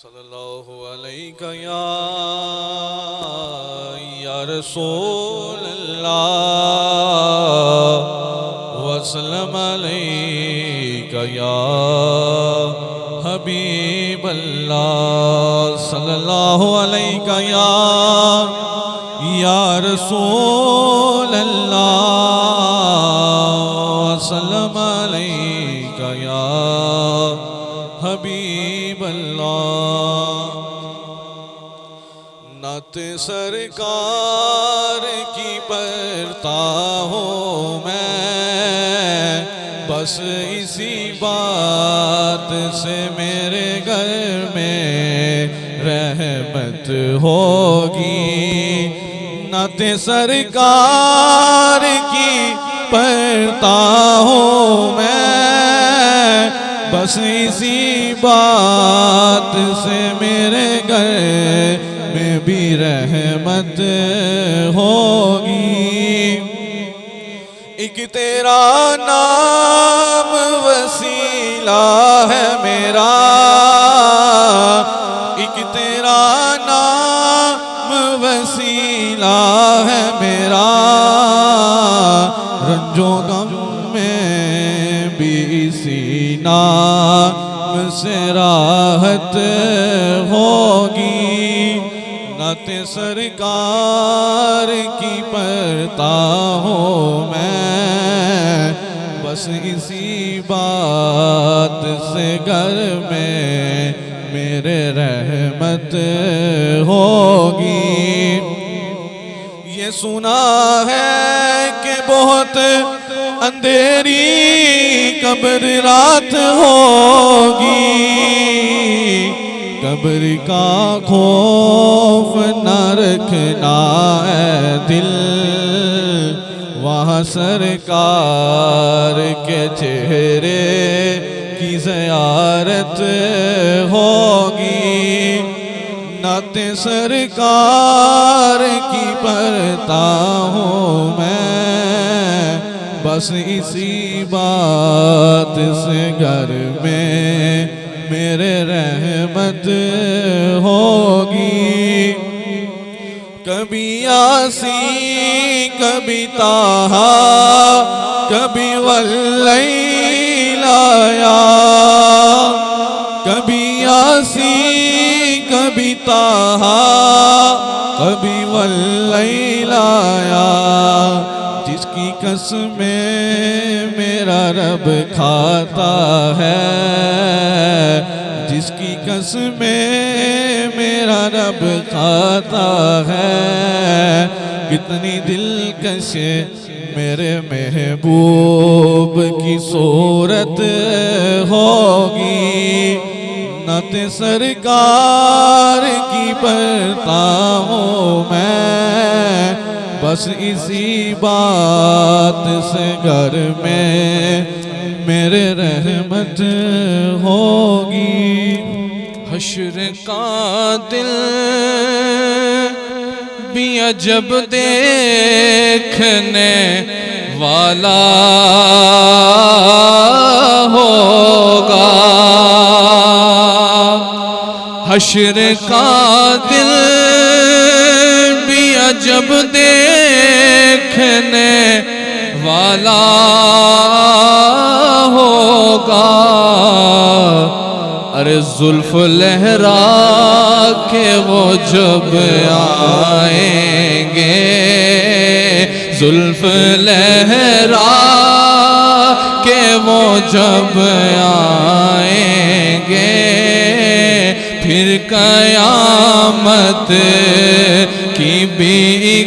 صلی اللہ علیہ یا رسول اللہ وسلم علیہ یا حبیب اللہ صلی اللہ علیہ یا رسول اللہ وسلم علیہ یا حبیب اللہ نعت سرکار کی پڑھتا ہوں میں بس اسی بات سے میرے گھر میں رحمت ہوگی نعت سرکار کی پڑھتا ہوں میں بس اسی بات سے میرے گھر میں بھی رحمت ہوگی ایک تیرا نام وسیلہ ہے میرا ایک تیرا نام وسیلہ ہے میرا رنج و غم میں بھی اسی نام سے راحت ہوگی نعت سرکار کی پڑھتا ہوں میں بس اسی بات سے گھر میں میرے رحمت ہوگی یہ سنا ہے کہ بہت اندھیری قبر رات ہوگی قبر کا خوف نہ رکھنا ہے دل وہاں سرکار کے چہرے کی زیارت ہوگی نعت سرکار کی پڑھتا ہوں میں بس اسی بات سے گھر میں میرے رحمت ہوگی کبھی یاسین کبھی طٰہٰ کبھی واللیل یا کبھی یاسین کبھی طٰہٰ کبھی واللیل یا جس کی قسمیں میرا رب کھاتا ہے جس کی قسمیں میرا رب کھاتا ہے کتنی دلکش میرے محبوب کی صورت ہوگی نعت سرکار کی پڑھتا ہوں میں بس اسی بات سے گھر میں میرے رحمت ہوگی حشر کا دل بھی عجب دیکھنے والا ہوگا حشر کا دل بھی عجب دیکھنے والا ہوگا ارے زلف لہرا کے وہ جب آئیں گے زلف لہرا کے وہ جب آئیں گے پھر قیامت کی بھی